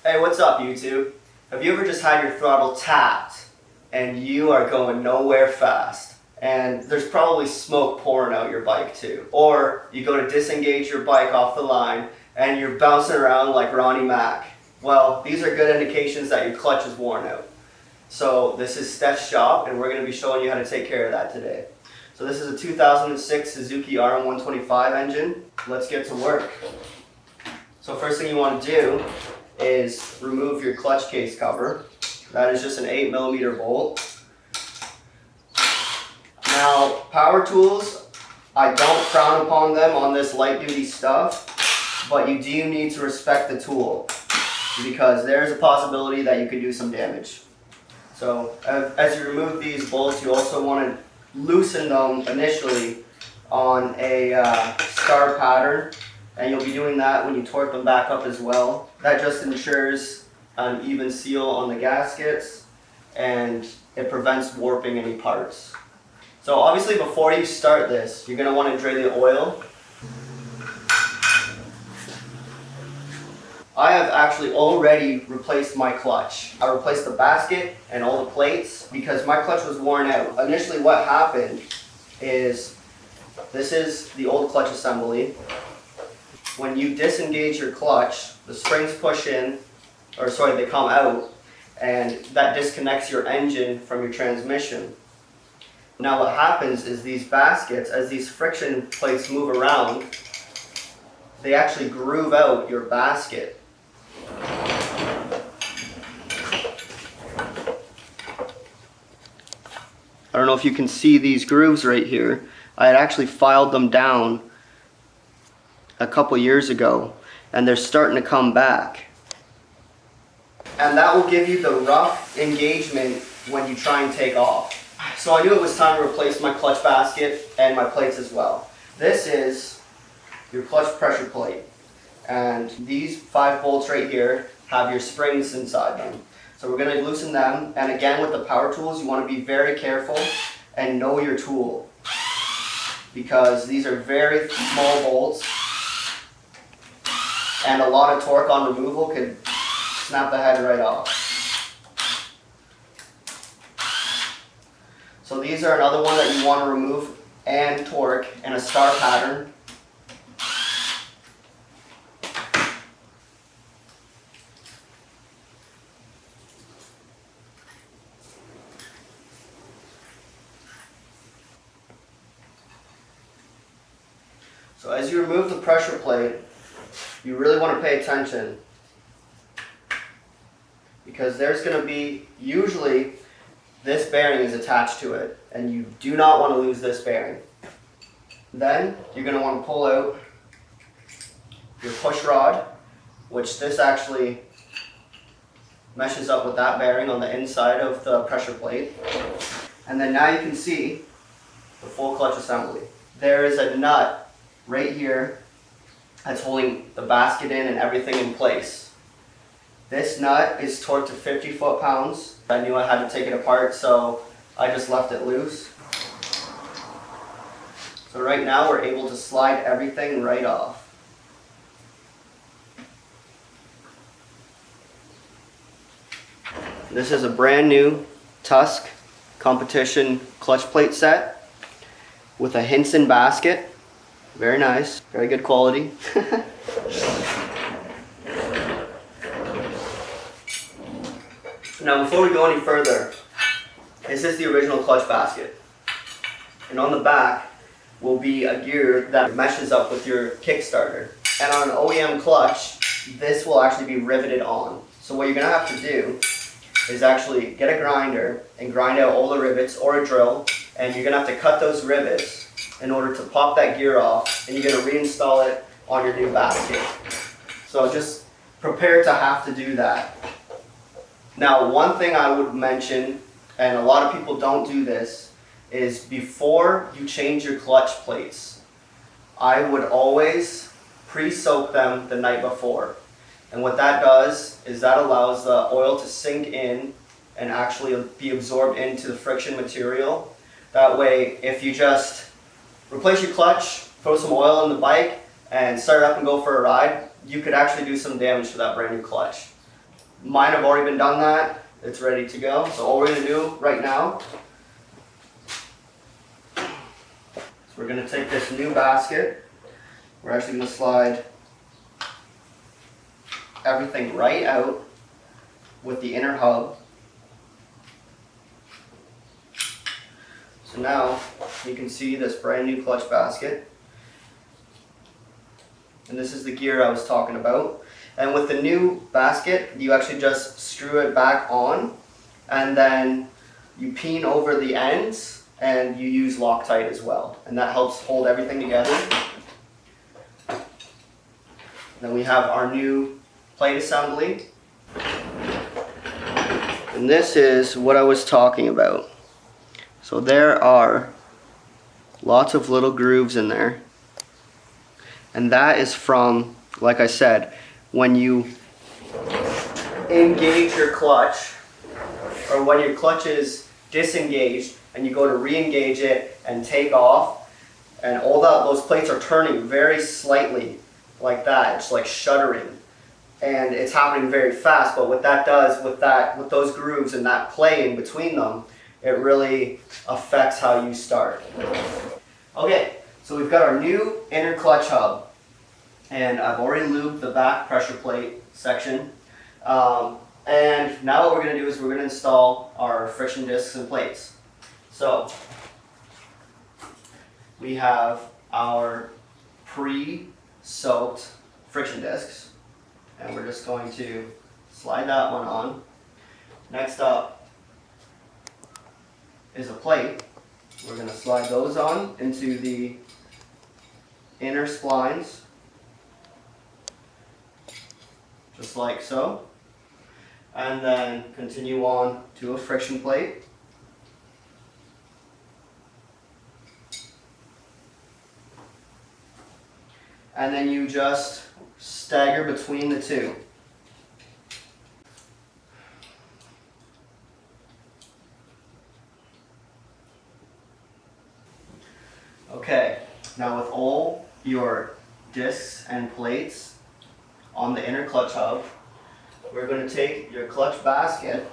Hey, what's up YouTube? Have you ever just had your throttle tapped and you are going nowhere fast? And there's probably smoke pouring out your bike too. Or you go to disengage your bike off the line and you're bouncing around like Ronnie Mack. Well, these are good indications that your clutch is worn out. So this is Steph's shop and we're going to be showing you how to take care of that today. So this is a 2006 Suzuki RM125 engine. Let's get to work. So first thing you want to do is remove your clutch case cover. That is just an 8mm bolt. Now, power tools, I don't frown upon them on this light duty stuff, but you do need to respect the tool because there's a possibility that you could do some damage. So as you remove these bolts, you also want to loosen them initially on a star pattern. And you'll be doing that when you torque them back up as well. That just ensures an even seal on the gaskets and it prevents warping any parts. So obviously before you start this, you're going to want to drain the oil. I have actually already replaced my clutch. I replaced the basket and all the plates because my clutch was worn out. Initially what happened is, this is the old clutch assembly. When you disengage your clutch, the springs push in, or sorry, they come out, and that disconnects your engine from your transmission. Now what happens is these baskets, as these friction plates move around, they actually groove out your basket. I don't know if you can see these grooves right here. I had actually filed them down a couple years ago and they're starting to come back, and that will give you the rough engagement when you try and take off. So I knew it was time to replace my clutch basket and my plates as well. This is your clutch pressure plate, and these 5 bolts right here have your springs inside them. So we're going to loosen them, and again with the power tools you want to be very careful and know your tool because these are very small bolts. And a lot of torque on removal could snap the head right off. So these are another one that you want to remove and torque in a star pattern. So as you remove the pressure plate, you really want to pay attention because there's going to be, usually this bearing is attached to it and you do not want to lose this bearing. Then you're going to want to pull out your push rod, which this actually meshes up with that bearing on the inside of the pressure plate. And then now you can see the full clutch assembly. There is a nut right here that's holding the basket in and everything in place. This nut is torqued to 50 foot-pounds. I knew I had to take it apart, so I just left it loose. So right now we're able to slide everything right off. This is a brand new Tusk competition clutch plate set with a Hinson basket. Very nice, very good quality. Now before we go any further, this is the original clutch basket. And on the back will be a gear that meshes up with your Kickstarter. And on an OEM clutch, this will actually be riveted on. So what you're going to have to do is actually get a grinder and grind out all the rivets, or a drill, and you're going to have to cut those rivets in order to pop that gear off, and you're going to reinstall it on your new basket. So just prepare to have to do that. Now one thing I would mention, and a lot of people don't do this, is before you change your clutch plates, I would always pre-soak them the night before. And what that does is that allows the oil to sink in and actually be absorbed into the friction material. That way, if you just replace your clutch, throw some oil in the bike, and start up and go for a ride, you could actually do some damage to that brand new clutch. Mine have already been done that. It's ready to go. So all we're going to do right now is we're going to take this new basket. We're actually going to slide everything right out with the inner hub. So now you can see this brand new clutch basket. And this is the gear I was talking about. And with the new basket, you actually just screw it back on, and then you peen over the ends, and you use Loctite as well. And that helps hold everything together. Then we have our new plate assembly. And this is what I was talking about. So there are lots of little grooves in there. And that is from, like I said, when you engage your clutch, or when your clutch is disengaged and you go to re-engage it and take off, and all those plates are turning very slightly like that. It's like shuddering, and it's happening very fast. But what that does with those grooves and that play in between them, it really affects how you start. Okay, so we've got our new inner clutch hub. And I've already lubed the back pressure plate section. And now what we're going to do is we're going to install our friction discs and plates. So we have our pre-soaked friction discs, and we're just going to slide that one on. Next up is a plate. We're going to slide those on into the inner splines, just like so, and then continue on to a friction plate. And then you just stagger between the two. Okay, now with all your discs and plates on the inner clutch hub, we're going to take your clutch basket,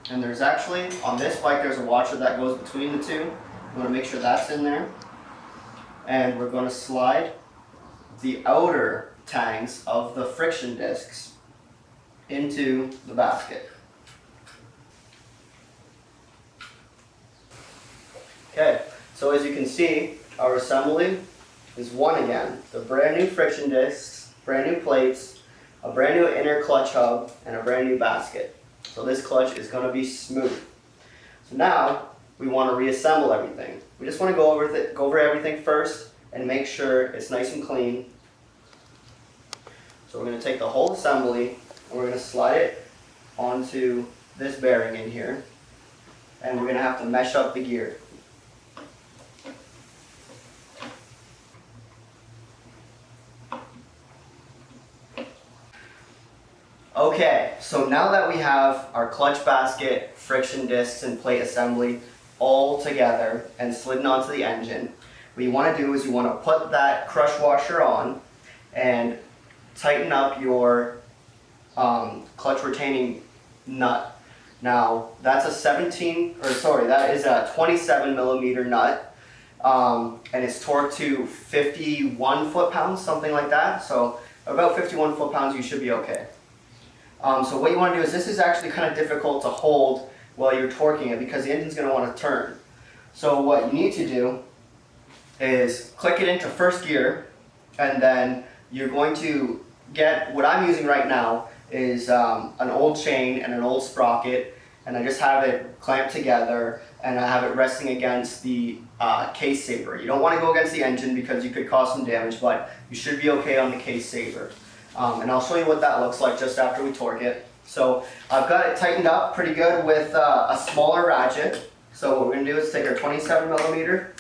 and there's actually, on this bike, there's a washer that goes between the two. You want to make sure that's in there. And we're going to slide the outer tangs of the friction discs into the basket. Okay, so as you can see, our assembly is one again. The brand new friction discs, brand new plates, a brand new inner clutch hub, and a brand new basket. So this clutch is going to be smooth. So now we want to reassemble everything. We just want to go over everything first and make sure it's nice and clean. So we're going to take the whole assembly and we're going to slide it onto this bearing in here, and we're going to have to mesh up the gear. Okay, so now that we have our clutch basket, friction discs, and plate assembly all together and slidden onto the engine, what you want to do is you want to put that crush washer on and tighten up your clutch retaining nut. Now that's that is a 27 millimeter nut, and it's torqued to 51 foot-pounds, something like that. So about 51 foot-pounds, you should be okay. So what you want to do is, this is actually kind of difficult to hold while you're torquing it because the engine's going to want to turn. So what you need to do is click it into first gear, and then you're going to get, what I'm using right now is an old chain and an old sprocket, and I just have it clamped together and I have it resting against the case saver. You don't want to go against the engine because you could cause some damage, but you should be okay on the case saver. And I'll show you what that looks like just after we torque it. So I've got it tightened up pretty good with a smaller ratchet. So what we're going to do is take our 27 millimeter,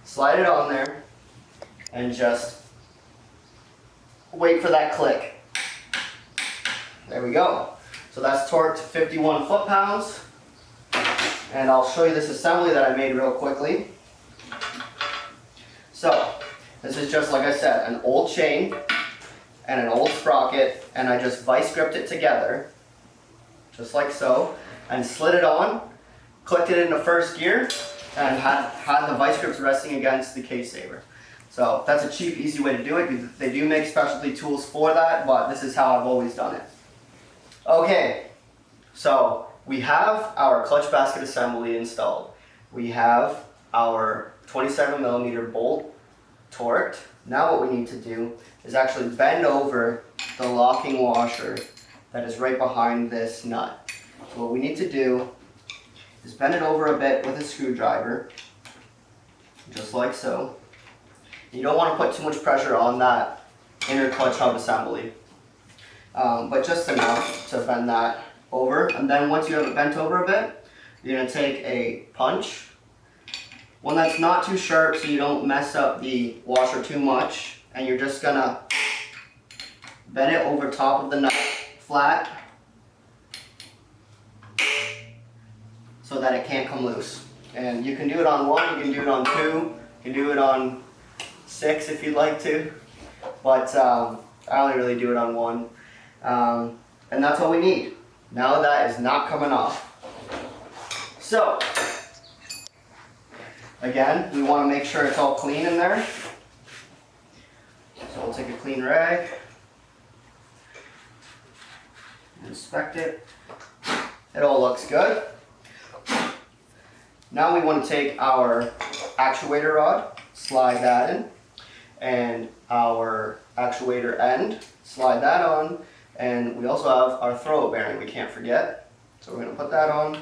slide it on there, and just wait for that click. There we go. So that's torqued to 51 foot-pounds. And I'll show you this assembly that I made real quickly. So this is just, like I said, an old chain and an old sprocket, and I just vice gripped it together. just like so, and slid it on, clicked it into first gear, and had the vice grips resting against the case saver. So that's a cheap, easy way to do it. They do make specialty tools for that, but this is how I've always done it. Okay, so we have our clutch basket assembly installed. We have our 27mm bolt torqued. Now what we need to do is actually bend over the locking washer that is right behind this nut. So what we need to do is bend it over a bit with a screwdriver, just like so. You don't want to put too much pressure on that inner clutch hub assembly, but just enough to bend that over. And then once you have it bent over a bit, you're going to take a punch, one that's not too sharp so you don't mess up the washer too much, and you're just going to bend it over top of the nut flat so that it can't come loose. And you can do it on 1, you can do it on 2, you can do it on 6 if you'd like to, but I only really do it on 1, and that's all we need. Now that is not coming off. So again, we want to make sure it's all clean in there, so we'll take a clean rag, inspect it. It all looks good. Now we want to take our actuator rod, slide that in, and our actuator end, slide that on, and we also have our throw bearing we can't forget. So we're going to put that on.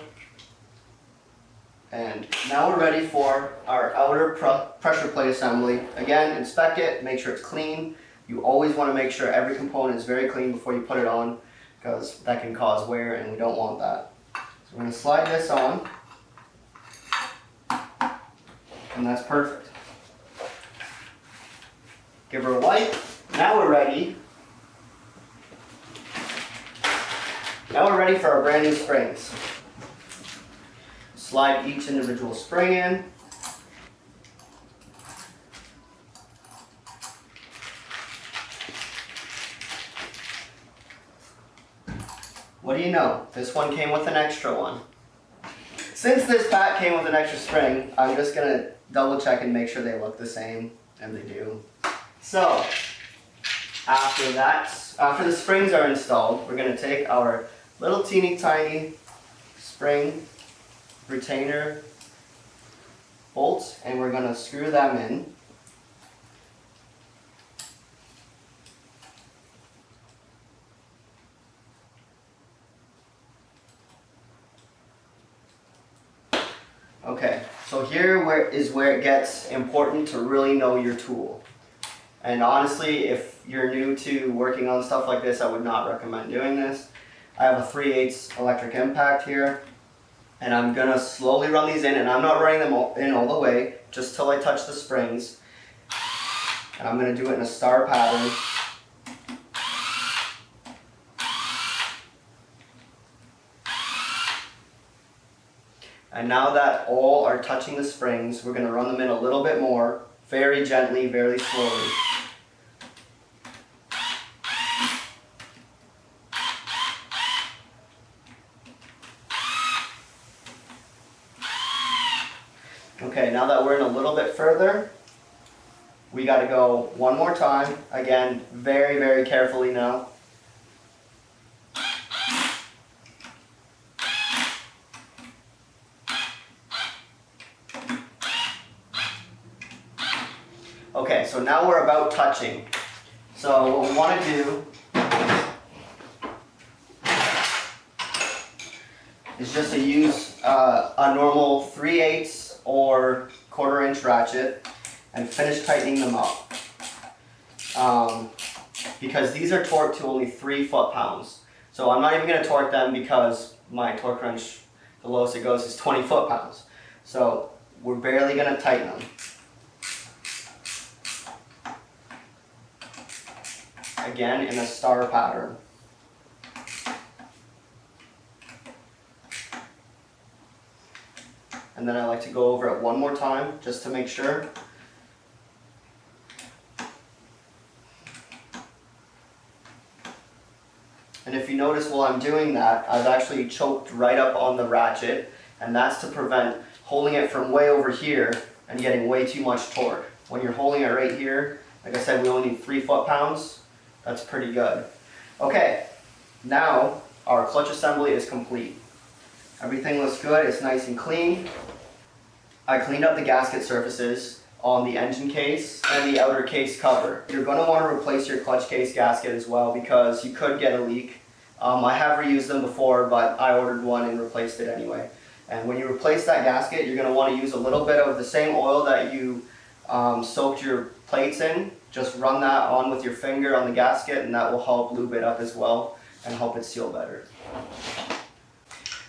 And now we're ready for our outer pressure plate assembly. Again, inspect it, make sure it's clean. You always want to make sure every component is very clean before you put it on, because that can cause wear and we don't want that. So we're going to slide this on, and that's perfect. Give her a wipe. Now we're ready. Now we're ready for our brand new springs. Slide each individual spring in. What do you know? This one came with an extra one. Since this pack came with an extra spring, I'm just going to double check and make sure they look the same, and they do. So, after the springs are installed, we're going to take our little teeny tiny spring retainer bolts and we're going to screw them in. Okay, so here is where it gets important to really know your tool. And honestly, if you're new to working on stuff like this, I would not recommend doing this. I have a 3/8 electric impact here, and I'm going to slowly run these in, and I'm not running them in all the way, just till I touch the springs. And I'm going to do it in a star pattern. And now that all are touching the springs, we're going to run them in a little bit more, very gently, very slowly. Okay, now that we're in a little bit further, we got to go one more time. Again, very, very carefully now. Okay, so now we're about touching. So what we want to do is just to use a normal 3/8 or 1/4 inch ratchet and finish tightening them up. Because these are torqued to only 3 foot-pounds. So I'm not even going to torque them because my torque wrench, the lowest it goes is 20 foot-pounds. So we're barely going to tighten them. Again, in a star pattern. And then I like to go over it one more time just to make sure. And if you notice while I'm doing that, I've actually choked right up on the ratchet, and that's to prevent holding it from way over here and getting way too much torque. When you're holding it right here, like I said, we only need 3 foot-pounds. That's pretty good. Okay, now our clutch assembly is complete. Everything looks good, it's nice and clean. I cleaned up the gasket surfaces on the engine case and the outer case cover. You're going to want to replace your clutch case gasket as well because you could get a leak. I have reused them before, but I ordered one and replaced it anyway. And when you replace that gasket, you're going to want to use a little bit of the same oil that you soaked your plates in. Just run that on with your finger on the gasket, and that will help lube it up as well and help it seal better.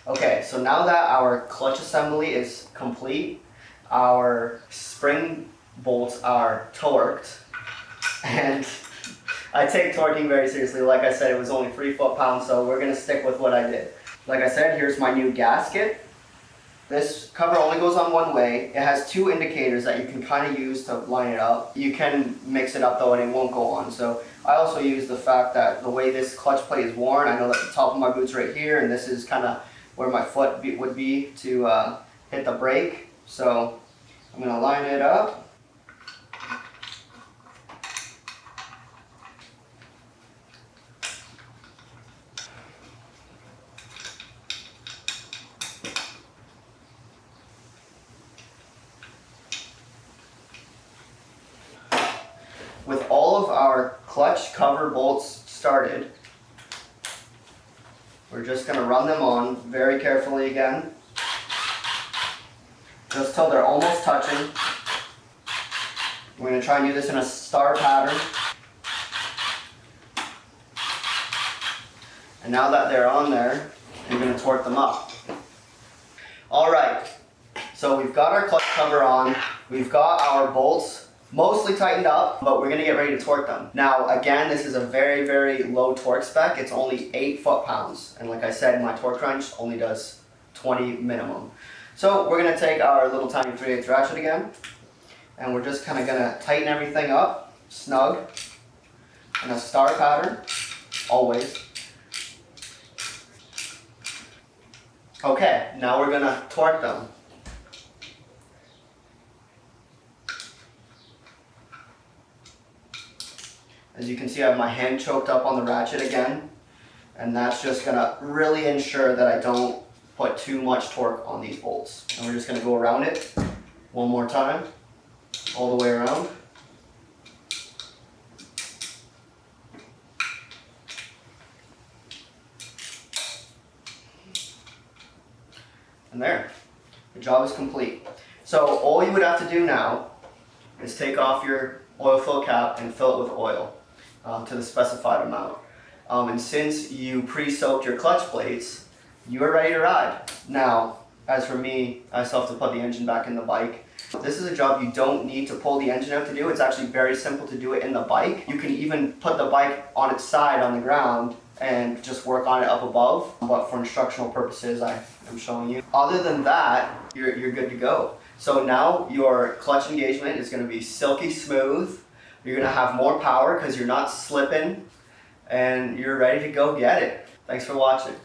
Okay, so now that our clutch assembly is complete, our spring bolts are torqued, and I take torquing very seriously. Like I said, it was only 3 foot-pounds, so we're going to stick with what I did. Like I said, here's my new gasket. This cover only goes on one way. It has 2 indicators that you can kind of use to line it up. You can mix it up though and it won't go on. So I also use the fact that the way this clutch plate is worn, I know that the top of my boot's right here, and this is kind of where my foot would be to hit the brake. So I'm going to line it up. With all of our clutch cover bolts started, we're just going to run them on very carefully again, just till they're almost touching. We're going to try and do this in a star pattern. And now that they're on there, you're going to torque them up. Alright, so we've got our clutch cover on, we've got our bolts mostly tightened up, but we're going to get ready to torque them. Now again, this is a very, very low torque spec. It's only 8 foot-pounds, and like I said, my torque wrench only does 20 minimum. So we're going to take our little tiny 3/8 ratchet again, and we're just kind of going to tighten everything up, snug, in a star pattern, always. Okay, now we're going to torque them. As you can see, I have my hand choked up on the ratchet again, and that's just going to really ensure that I don't put too much torque on these bolts. And we're just going to go around it one more time, all the way around. And there, the job is complete. So all you would have to do now is take off your oil fill cap and fill it with oil to the specified amount. And since you pre-soaked your clutch plates, you are ready to ride. Now, as for me, I still have to put the engine back in the bike. This is a job you don't need to pull the engine out to do. It's actually very simple to do it in the bike. You can even put the bike on its side on the ground and just work on it up above. But for instructional purposes, I am showing you. Other than that, you're good to go. So now your clutch engagement is going to be silky smooth. You're going to have more power because you're not slipping, and you're ready to go get it. Thanks for watching.